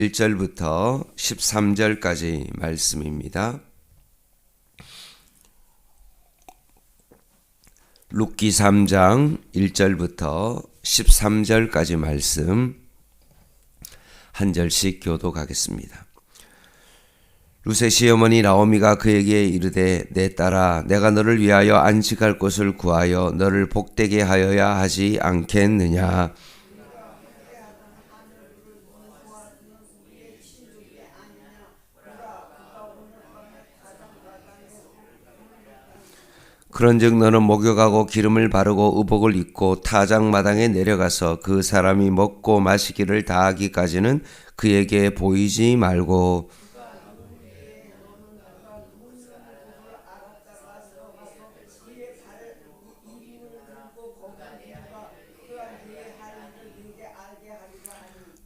1절부터 13절까지 말씀입니다. 룻기 3장 1절부터 13절까지 말씀 한 절씩 교독하겠습니다. 룻의 시어머니 나오미가 그에게 이르되 내 딸아 내가 너를 위하여 안식할 곳을 구하여 너를 복되게 하여야 하지 않겠느냐. 그런즉 너는 목욕하고 기름을 바르고 의복을 입고 타작마당에 내려가서 그 사람이 먹고 마시기를 다하기까지는 그에게 보이지 말고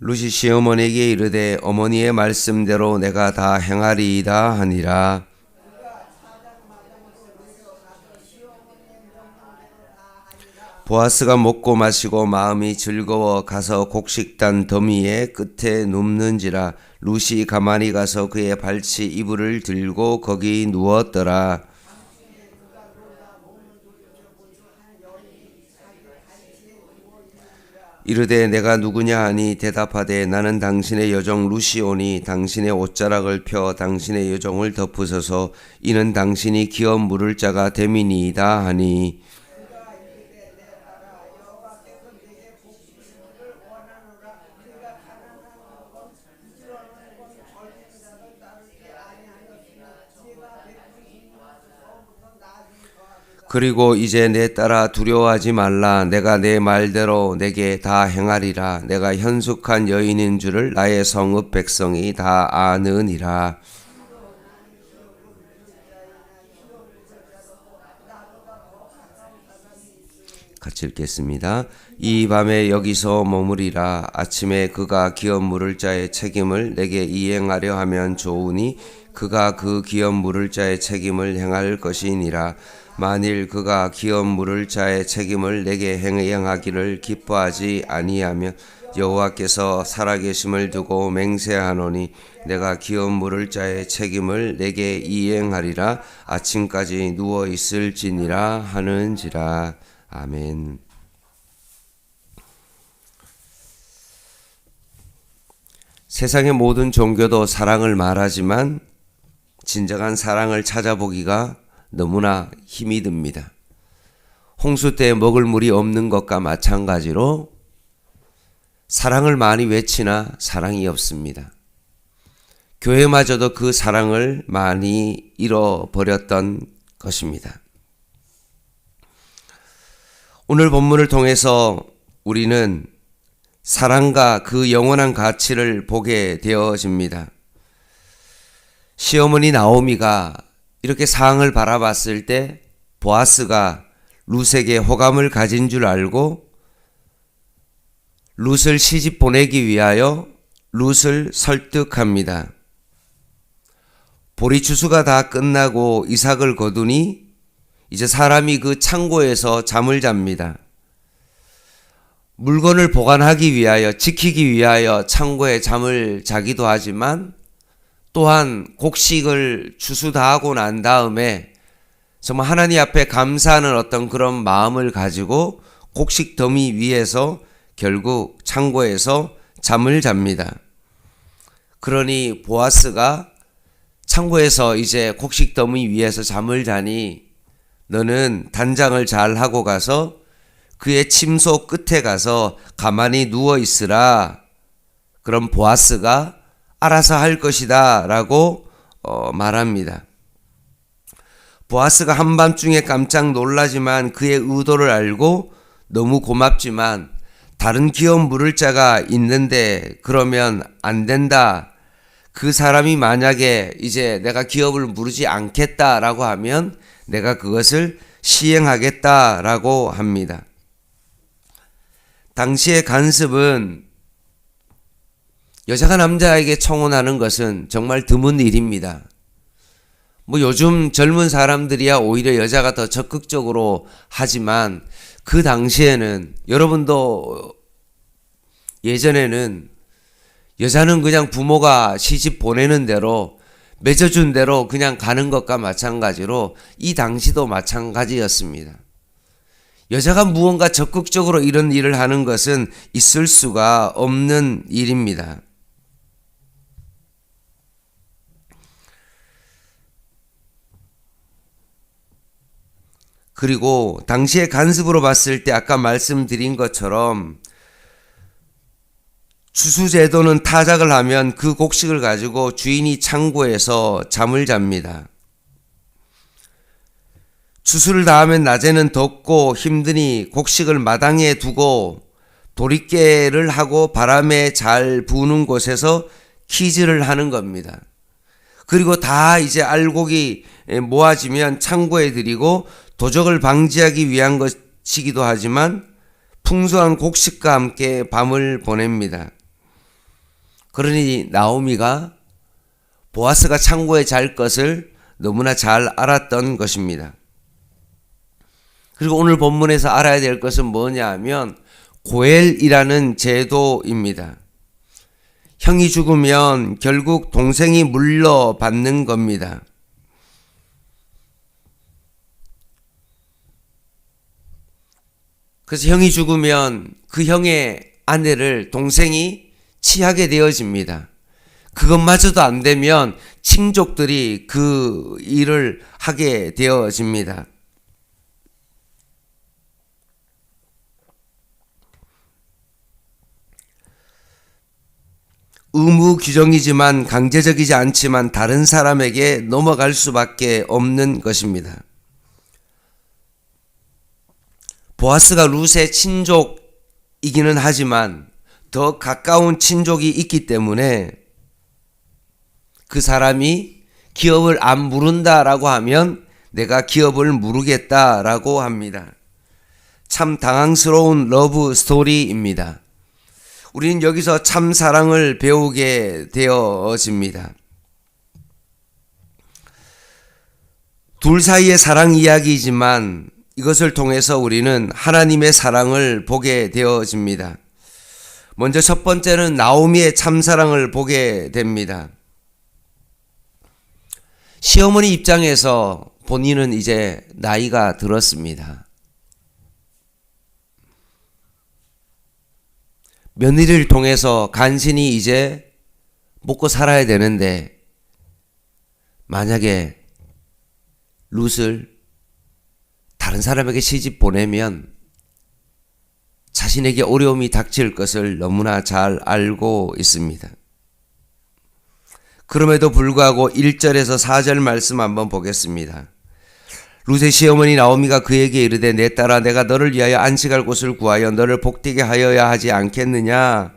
룻이 시어머니에게 이르되 어머니의 말씀대로 내가 다 행하리이다 하니라. 보아스가 먹고 마시고 마음이 즐거워 가서 곡식단 더미의 끝에 눕는지라. 룻이 가만히 가서 그의 발치 이불을 들고 거기 누웠더라. 이르되 내가 누구냐 하니 대답하되 나는 당신의 여종 룻이오니 당신의 옷자락을 펴 당신의 여종을 덮으소서. 이는 당신이 기업 물을 자가 됨이니이다 하니 그리고 이제 내 딸아 두려워하지 말라. 내가 내 말대로 내게 다 행하리라. 내가 현숙한 여인인 줄을 나의 성읍 백성이 다 아느니라. 같이 읽겠습니다. 이 밤에 여기서 머무리라. 아침에 그가 기업 물을 자의 책임을 내게 이행하려 하면 좋으니 그가 그 기업 물을 자의 책임을 행할 것이니라. 만일 그가 기업 물을 자의 책임을 내게 행하기를 기뻐하지 아니하면 여호와께서 살아계심을 두고 맹세하노니 내가 기업 물을 자의 책임을 내게 이행하리라. 아침까지 누워 있을지니라 하는지라. 아멘. 세상의 모든 종교도 사랑을 말하지만 진정한 사랑을 찾아보기가 너무나 힘이 듭니다. 홍수 때 먹을 물이 없는 것과 마찬가지로 사랑을 많이 외치나 사랑이 없습니다. 교회마저도 그 사랑을 많이 잃어버렸던 것입니다. 오늘 본문을 통해서 우리는 사랑과 그 영원한 가치를 보게 되어집니다. 시어머니 나오미가 이렇게 상황을 바라봤을 때 보아스가 룻에게 호감을 가진 줄 알고 룻을 시집 보내기 위하여 룻을 설득합니다. 보리추수가 다 끝나고 이삭을 거두니 이제 사람이 그 창고에서 잠을 잡니다. 물건을 보관하기 위하여 지키기 위하여 창고에 잠을 자기도 하지만 또한 곡식을 추수 다 하고 난 다음에 정말 하나님 앞에 감사하는 어떤 그런 마음을 가지고 곡식 더미 위에서 결국 창고에서 잠을 잡니다. 그러니 보아스가 창고에서 이제 곡식 더미 위에서 잠을 자니 너는 단장을 잘 하고 가서 그의 침소 끝에 가서 가만히 누워 있으라. 그럼 보아스가 알아서 할 것이다 라고 말합니다. 보아스가 한밤중에 깜짝 놀라지만 그의 의도를 알고 너무 고맙지만 다른 기업 물을 자가 있는데 그러면 안 된다. 그 사람이 만약에 이제 내가 기업을 물지 않겠다라고 하면 내가 그것을 시행하겠다라고 합니다. 당시의 간섭은 여자가 남자에게 청혼하는 것은 정말 드문 일입니다. 요즘 젊은 사람들이야 오히려 여자가 더 적극적으로 하지만 그 당시에는 여러분도 예전에는 여자는 그냥 부모가 시집 보내는 대로 맺어준 대로 그냥 가는 것과 마찬가지로 이 당시도 마찬가지였습니다. 여자가 무언가 적극적으로 이런 일을 하는 것은 있을 수가 없는 일입니다. 그리고 당시의 간습으로 봤을 때 아까 말씀드린 것처럼 추수제도는 타작을 하면 그 곡식을 가지고 주인이 창고에서 잠을 잡니다. 추수를 다 하면 낮에는 덥고 힘드니 곡식을 마당에 두고 도리깨를 하고 바람에 잘 부는 곳에서 키즈를 하는 겁니다. 그리고 다 이제 알곡이 모아지면 창고에 들이고 도적을 방지하기 위한 것이기도 하지만 풍성한 곡식과 함께 밤을 보냅니다. 그러니 나오미가 보아스가 창고에 잘 것을 너무나 잘 알았던 것입니다. 그리고 오늘 본문에서 알아야 될 것은 뭐냐 하면 고엘이라는 제도입니다. 형이 죽으면 결국 동생이 물러받는 겁니다. 그래서 형이 죽으면 그 형의 아내를 동생이 취하게 되어집니다. 그것마저도 안 되면 친족들이 그 일을 하게 되어집니다. 의무 규정이지만 강제적이지 않지만 다른 사람에게 넘어갈 수밖에 없는 것입니다. 보아스가 룻의 친족이기는 하지만 더 가까운 친족이 있기 때문에 그 사람이 기업을 안 물은다라고 하면 내가 기업을 물으겠다라고 합니다. 참 당황스러운 러브 스토리입니다. 우리는 여기서 참 사랑을 배우게 되어집니다. 둘 사이의 사랑 이야기이지만 이것을 통해서 우리는 하나님의 사랑을 보게 되어집니다. 먼저 첫 번째는 나오미의 참사랑을 보게 됩니다. 시어머니 입장에서 본인은 이제 나이가 들었습니다. 며느리를 통해서 간신히 이제 먹고 살아야 되는데 만약에 룻을 다른 사람에게 시집 보내면 자신에게 어려움이 닥칠 것을 너무나 잘 알고 있습니다. 그럼에도 불구하고 1절에서 4절 말씀 한번 보겠습니다. 룻의 시어머니 나오미가 그에게 이르되 내 딸아 내가 너를 위하여 안식할 곳을 구하여 너를 복되게 하여야 하지 않겠느냐.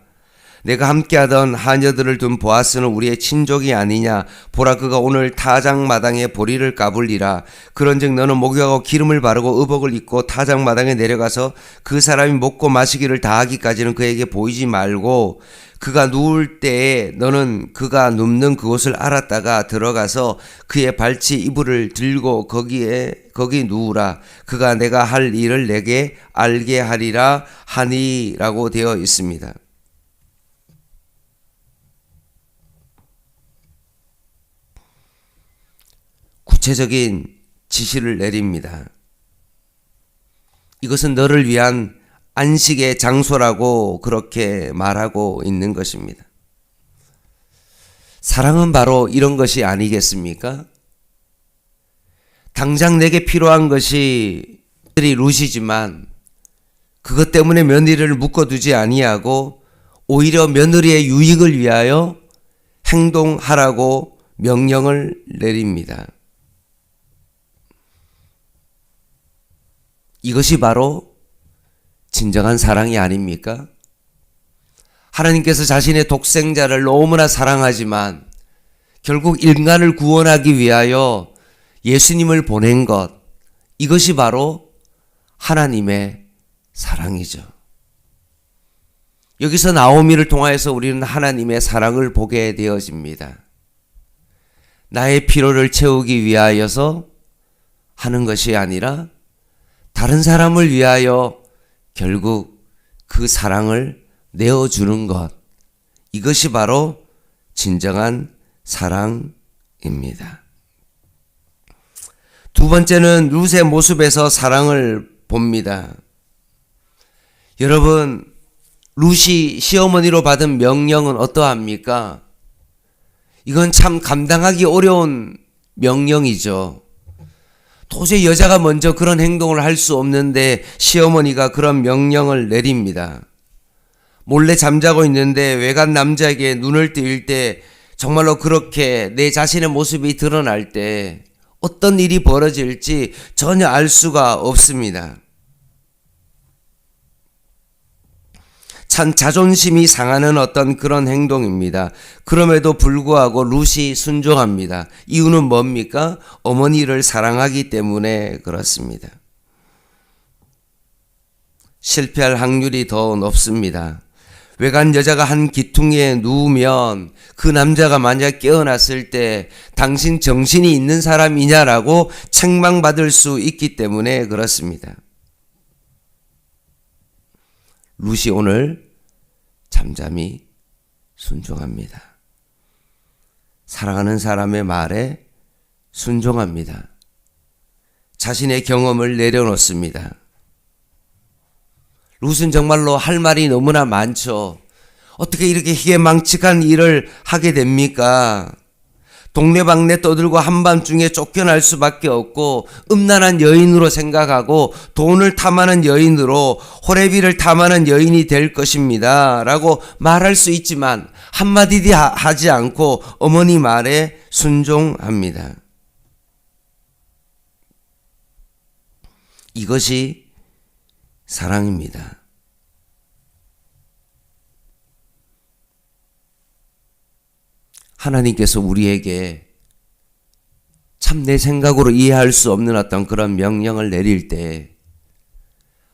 내가 함께하던 하녀들을 둔 보아스는 우리의 친족이 아니냐. 보라 그가 오늘 타작마당에 보리를 까불리라. 그런즉 너는 목욕하고 기름을 바르고 의복을 입고 타작마당에 내려가서 그 사람이 먹고 마시기를 다하기까지는 그에게 보이지 말고 그가 누울 때에 너는 그가 눕는 그곳을 알았다가 들어가서 그의 발치 이불을 들고 거기 누우라. 그가 내가 할 일을 내게 알게 하리라 하니라고 되어 있습니다. 구체적인 지시를 내립니다. 이것은 너를 위한 안식의 장소라고 그렇게 말하고 있는 것입니다. 사랑은 바로 이런 것이 아니겠습니까? 당장 내게 필요한 것이 룻이지만 그것 때문에 며느리를 묶어두지 아니하고 오히려 며느리의 유익을 위하여 행동하라고 명령을 내립니다. 이것이 바로 진정한 사랑이 아닙니까? 하나님께서 자신의 독생자를 너무나 사랑하지만 결국 인간을 구원하기 위하여 예수님을 보낸 것, 이것이 바로 하나님의 사랑이죠. 여기서 나오미를 통하여서 우리는 하나님의 사랑을 보게 되어집니다. 나의 필요를 채우기 위하여서 하는 것이 아니라 다른 사람을 위하여 결국 그 사랑을 내어주는 것, 이것이 바로 진정한 사랑입니다. 두 번째는 룻의 모습에서 사랑을 봅니다. 여러분, 룻이 시어머니로 받은 명령은 어떠합니까? 이건 참 감당하기 어려운 명령이죠. 도저히 여자가 먼저 그런 행동을 할 수 없는데 시어머니가 그런 명령을 내립니다. 몰래 잠자고 있는데 외간 남자에게 눈을 띄울 때 정말로 그렇게 내 자신의 모습이 드러날 때 어떤 일이 벌어질지 전혀 알 수가 없습니다. 참 자존심이 상하는 어떤 그런 행동입니다. 그럼에도 불구하고 룻이 순종합니다. 이유는 뭡니까? 어머니를 사랑하기 때문에 그렇습니다. 실패할 확률이 더 높습니다. 외간 여자가 한 기퉁이에 누우면 그 남자가 만약 깨어났을 때 당신 정신이 있는 사람이냐라고 책망받을 수 있기 때문에 그렇습니다. 룻이 오늘 잠잠히 순종합니다. 사랑하는 사람의 말에 순종합니다. 자신의 경험을 내려놓습니다. 룻은 정말로 할 말이 너무나 많죠. 어떻게 이렇게 희망측한 일을 하게 됩니까? 동네방네 떠들고 한밤중에 쫓겨날 수밖에 없고 음란한 여인으로 생각하고 돈을 탐하는 여인으로 호레비를 탐하는 여인이 될 것입니다 라고 말할 수 있지만 한마디도 하지 않고 어머니 말에 순종합니다. 이것이 사랑입니다. 하나님께서 우리에게 참 내 생각으로 이해할 수 없는 어떤 그런 명령을 내릴 때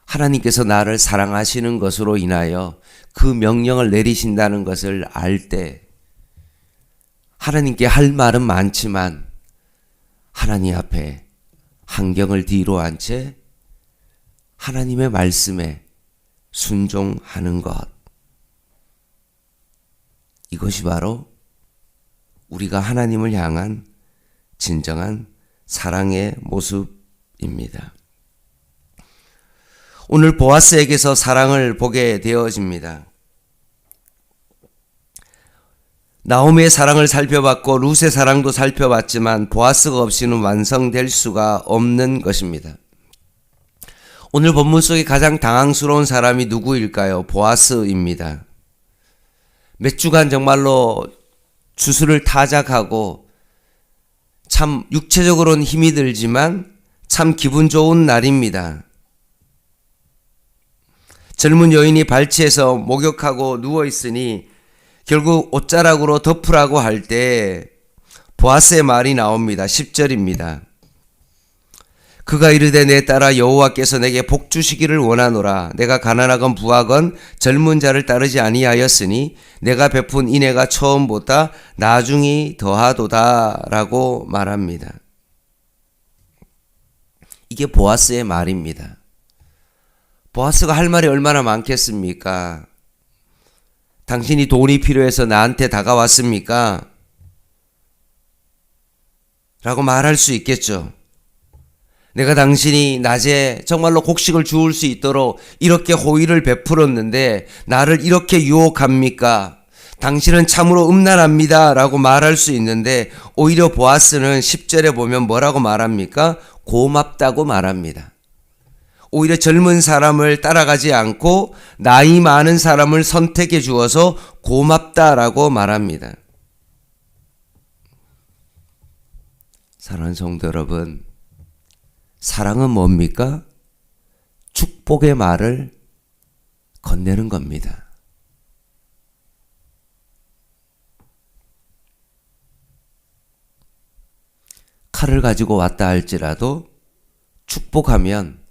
하나님께서 나를 사랑하시는 것으로 인하여 그 명령을 내리신다는 것을 알 때 하나님께 할 말은 많지만 하나님 앞에 환경을 뒤로 한 채 하나님의 말씀에 순종하는 것, 이것이 바로 우리가 하나님을 향한 진정한 사랑의 모습입니다. 오늘 보아스에게서 사랑을 보게 되어집니다. 나오미의 사랑을 살펴봤고 룻의 사랑도 살펴봤지만 보아스가 없이는 완성될 수가 없는 것입니다. 오늘 본문 속에 가장 당황스러운 사람이 누구일까요? 보아스입니다. 몇 주간 정말로 주술을 타작하고 참 육체적으로는 힘이 들지만 참 기분 좋은 날입니다. 젊은 여인이 발치에서 목욕하고 누워있으니 결국 옷자락으로 덮으라고 할 때 보아스의 말이 나옵니다. 10절입니다. 그가 이르되 내 딸아 여호와께서 내게 복 주시기를 원하노라. 내가 가난하건 부하건 젊은 자를 따르지 아니하였으니 내가 베푼 인애가 처음보다 나중이 더하도다 라고 말합니다. 이게 보아스의 말입니다. 보아스가 할 말이 얼마나 많겠습니까? 당신이 돈이 필요해서 나한테 다가왔습니까? 라고 말할 수 있겠죠. 내가 당신이 낮에 정말로 곡식을 주울 수 있도록 이렇게 호의를 베풀었는데 나를 이렇게 유혹합니까? 당신은 참으로 음란합니다 라고 말할 수 있는데 오히려 보아스는 10절에 보면 뭐라고 말합니까? 고맙다고 말합니다. 오히려 젊은 사람을 따라가지 않고 나이 많은 사람을 선택해 주어서 고맙다라고 말합니다. 사랑하는 성도 여러분, 사랑은 뭡니까? 축복의 말을 건네는 겁니다. 칼을 가지고 왔다 할지라도 축복하면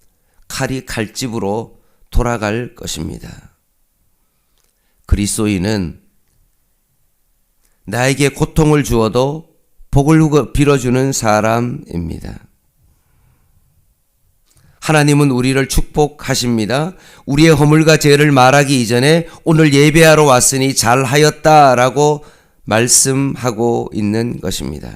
칼이 칼집으로 돌아갈 것입니다. 그리스도인은 나에게 고통을 주어도 복을 빌어주는 사람입니다. 하나님은 우리를 축복하십니다. 우리의 허물과 죄를 말하기 이전에 오늘 예배하러 왔으니 잘하였다라고 말씀하고 있는 것입니다.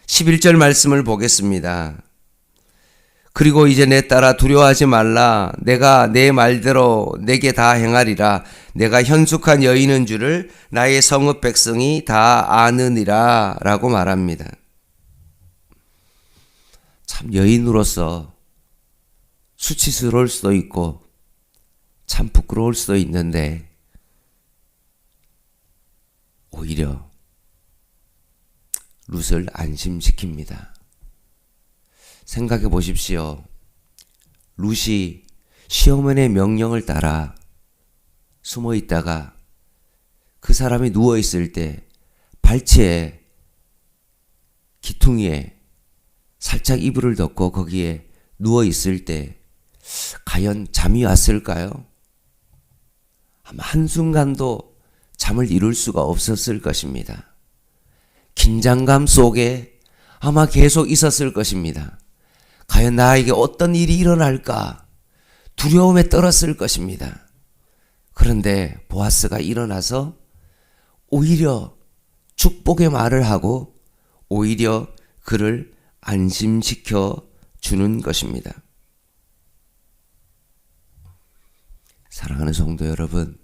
11절 말씀을 보겠습니다. 그리고 이제 내 딸아 두려워하지 말라. 내가 내 말대로 내게 다 행하리라. 내가 현숙한 여인인 줄을 나의 성읍 백성이 다 아느니라 라고 말합니다. 참 여인으로서 수치스러울 수도 있고 참 부끄러울 수도 있는데 오히려 룻을 안심시킵니다. 생각해 보십시오. 룻이 시어머니의 명령을 따라 숨어 있다가 그 사람이 누워 있을 때 발치에 기퉁이에 살짝 이불을 덮고 거기에 누워 있을 때 과연 잠이 왔을까요? 아마 한순간도 잠을 이룰 수가 없었을 것입니다. 긴장감 속에 아마 계속 있었을 것입니다. 과연 나에게 어떤 일이 일어날까 두려움에 떨었을 것입니다. 그런데 보아스가 일어나서 오히려 축복의 말을 하고 오히려 그를 안심시켜 주는 것입니다. 사랑하는 성도 여러분,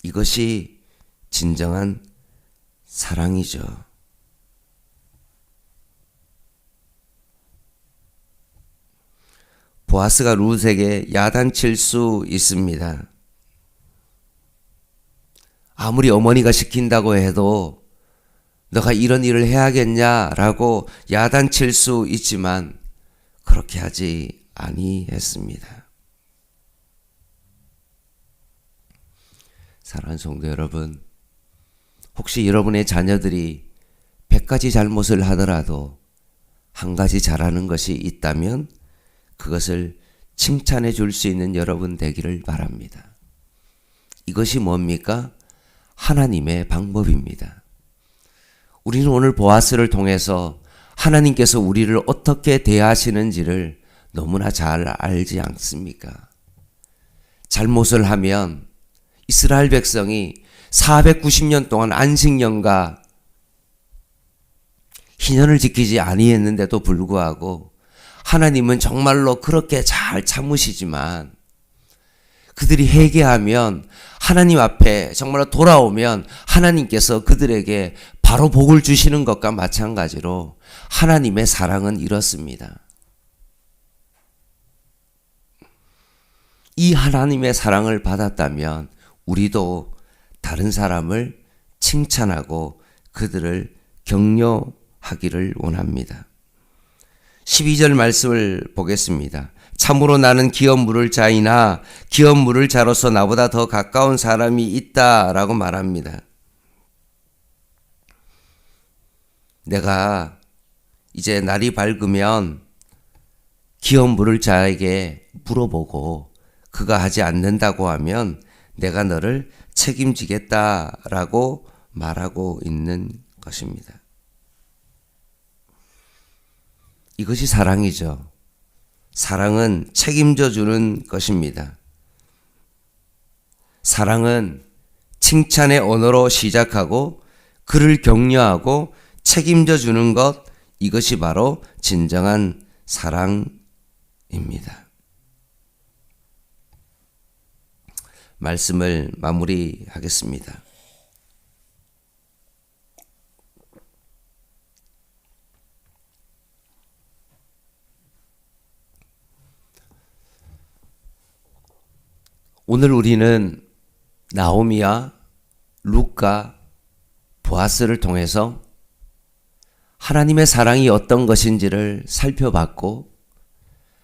이것이 진정한 사랑이죠. 보아스가 룻에게 야단칠 수 있습니다. 아무리 어머니가 시킨다고 해도 너가 이런 일을 해야겠냐라고 야단칠 수 있지만 그렇게 하지 아니했습니다. 사랑하는 성도 여러분, 혹시 여러분의 자녀들이 100가지 잘못을 하더라도 한 가지 잘하는 것이 있다면 그것을 칭찬해 줄 수 있는 여러분 되기를 바랍니다. 이것이 뭡니까? 하나님의 방법입니다. 우리는 오늘 보아스를 통해서 하나님께서 우리를 어떻게 대하시는지를 너무나 잘 알지 않습니까? 잘못을 하면 이스라엘 백성이 490년 동안 안식년과 희년을 지키지 아니했는데도 불구하고 하나님은 정말로 그렇게 잘 참으시지만 그들이 회개하면 하나님 앞에 정말로 돌아오면 하나님께서 그들에게 바로 복을 주시는 것과 마찬가지로 하나님의 사랑은 이렇습니다. 이 하나님의 사랑을 받았다면 우리도 다른 사람을 칭찬하고 그들을 격려하기를 원합니다. 12절 말씀을 보겠습니다. 참으로 나는 기업 물을 자이나 기업 물을 자로서 나보다 더 가까운 사람이 있다라고 말합니다. 내가 이제 날이 밝으면 기업 물을 자에게 물어보고 그가 하지 않는다고 하면 내가 너를 책임지겠다라고 말하고 있는 것입니다. 이것이 사랑이죠. 사랑은 책임져 주는 것입니다. 사랑은 칭찬의 언어로 시작하고 그를 격려하고 책임져 주는 것, 이것이 바로 진정한 사랑입니다. 말씀을 마무리하겠습니다. 오늘 우리는 나오미와 룻과 보아스를 통해서 하나님의 사랑이 어떤 것인지를 살펴봤고,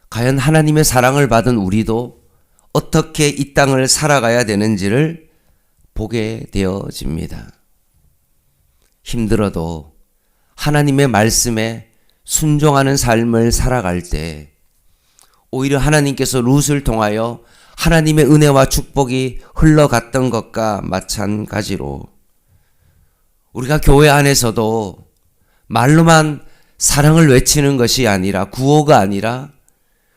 과연 하나님의 사랑을 받은 우리도 어떻게 이 땅을 살아가야 되는지를 보게 되어집니다. 힘들어도 하나님의 말씀에 순종하는 삶을 살아갈 때 오히려 하나님께서 룻을 통하여 하나님의 은혜와 축복이 흘러갔던 것과 마찬가지로 우리가 교회 안에서도 말로만 사랑을 외치는 것이 아니라, 구호가 아니라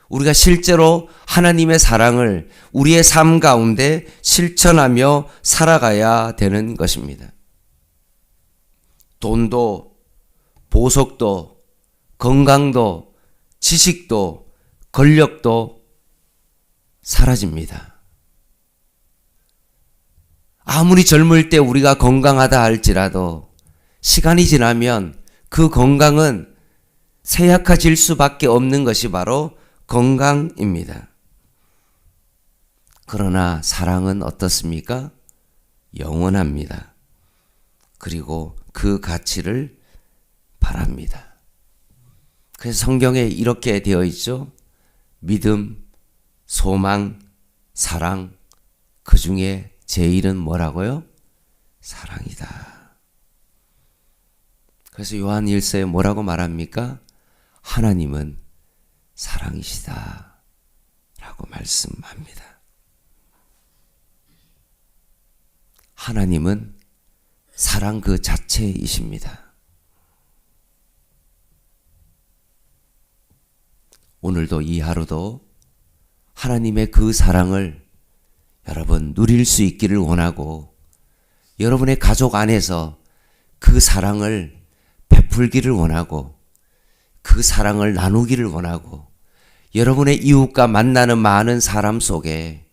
우리가 실제로 하나님의 사랑을 우리의 삶 가운데 실천하며 살아가야 되는 것입니다. 돈도, 보석도, 건강도, 지식도, 권력도 사라집니다. 아무리 젊을 때 우리가 건강하다 할지라도 시간이 지나면 그 건강은 쇠약해질 수밖에 없는 것이 바로 건강입니다. 그러나 사랑은 어떻습니까? 영원합니다. 그리고 그 가치를 바랍니다. 그래서 성경에 이렇게 되어 있죠. 믿음, 소망, 사랑, 그 중에 제일은 뭐라고요? 사랑이다. 그래서 요한 1서에 뭐라고 말합니까? 하나님은 사랑이시다 라고 말씀합니다. 하나님은 사랑 그 자체이십니다. 오늘도 이 하루도 하나님의 그 사랑을 여러분 누릴 수 있기를 원하고, 여러분의 가족 안에서 그 사랑을 베풀기를 원하고, 그 사랑을 나누기를 원하고, 여러분의 이웃과 만나는 많은 사람 속에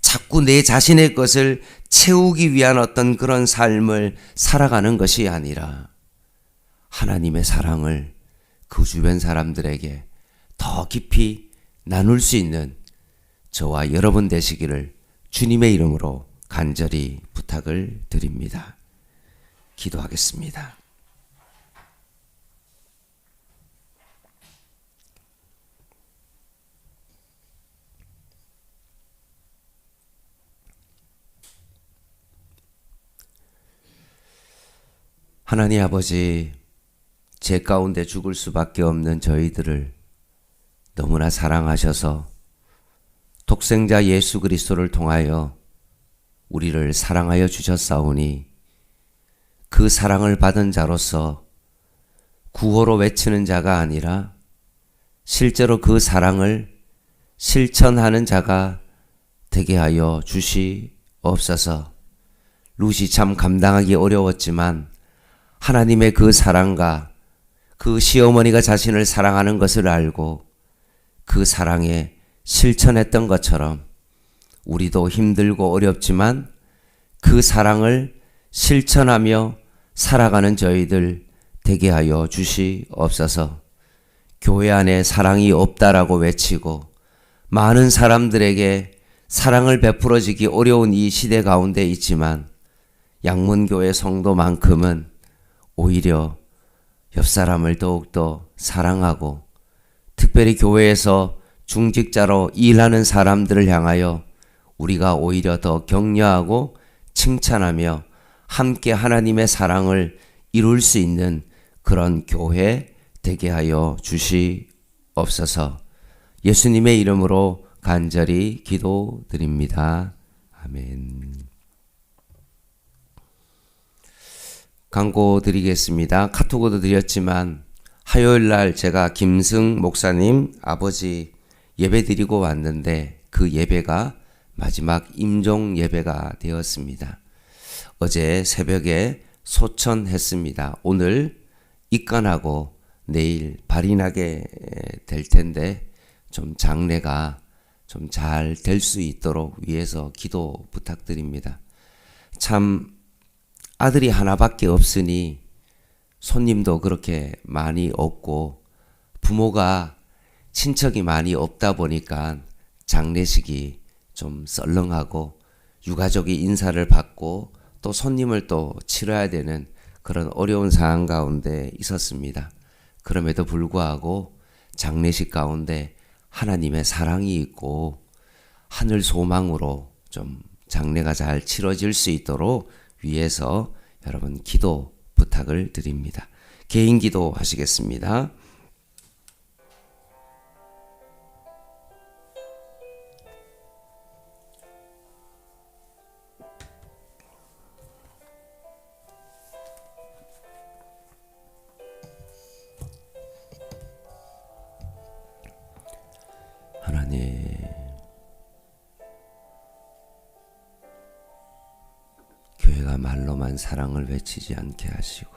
자꾸 내 자신의 것을 채우기 위한 어떤 그런 삶을 살아가는 것이 아니라 하나님의 사랑을 그 주변 사람들에게 더 깊이 나눌 수 있는 저와 여러분 되시기를 주님의 이름으로 간절히 부탁을 드립니다. 기도하겠습니다. 하나님 아버지, 죄 가운데 죽을 수밖에 없는 저희들을 너무나 사랑하셔서 독생자 예수 그리스도를 통하여 우리를 사랑하여 주셨사오니, 그 사랑을 받은 자로서 구호로 외치는 자가 아니라 실제로 그 사랑을 실천하는 자가 되게 하여 주시옵소서. 루시 참 감당하기 어려웠지만 하나님의 그 사랑과 그 시어머니가 자신을 사랑하는 것을 알고 그 사랑에 실천했던 것처럼 우리도 힘들고 어렵지만 그 사랑을 실천하며 살아가는 저희들 되게 하여 주시옵소서. 교회 안에 사랑이 없다라고 외치고 많은 사람들에게 사랑을 베풀어지기 어려운 이 시대 가운데 있지만, 양문교회 성도만큼은 오히려 옆 사람을 더욱더 사랑하고, 특별히 교회에서 중직자로 일하는 사람들을 향하여 우리가 오히려 더 격려하고 칭찬하며 함께 하나님의 사랑을 이룰 수 있는 그런 교회 되게 하여 주시옵소서. 예수님의 이름으로 간절히 기도드립니다. 아멘. 광고 드리겠습니다. 카톡으로 드렸지만 화요일날 제가 김승 목사님 아버지 예배 드리고 왔는데 그 예배가 마지막 임종 예배가 되었습니다. 어제 새벽에 소천했습니다. 오늘 입관하고 내일 발인하게 될 텐데 좀 장례가 좀 잘 될 수 있도록 위해서 기도 부탁드립니다. 참 아들이 하나밖에 없으니 손님도 그렇게 많이 없고 부모가 친척이 많이 없다 보니까 장례식이 좀 썰렁하고 유가족이 인사를 받고 또 손님을 또 치러야 되는 그런 어려운 상황 가운데 있었습니다. 그럼에도 불구하고 장례식 가운데 하나님의 사랑이 있고 하늘 소망으로 좀 장례가 잘 치러질 수 있도록 위해서 여러분 기도 부탁을 드립니다. 개인 기도 하시겠습니다. 하나님, 교회가 말로만 사랑을 외치지 않게 하시고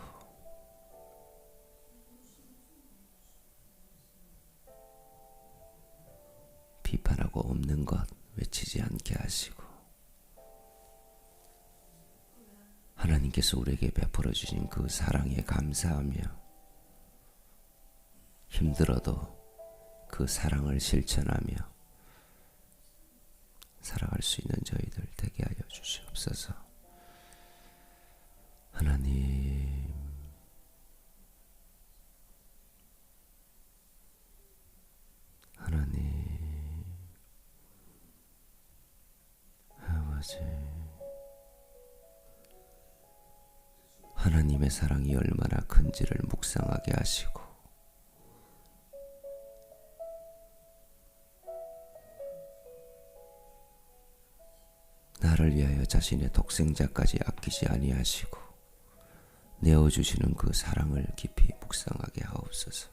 비판하고 없는 것 외치지 않게 하시고 하나님께서 우리에게 베풀어 주신 그 사랑에 감사하며 힘들어도 그 사랑을 실천하며 살아갈 수 있는 저희들 되게 하여 주시옵소서. 하나님, 하나님, 아버지, 하나님의 사랑이 얼마나 큰지를 묵상하게 하시고 나를 위하여 자신의 독생자까지 아끼지 아니하시고 내어주시는 그 사랑을 깊이 묵상하게 하옵소서.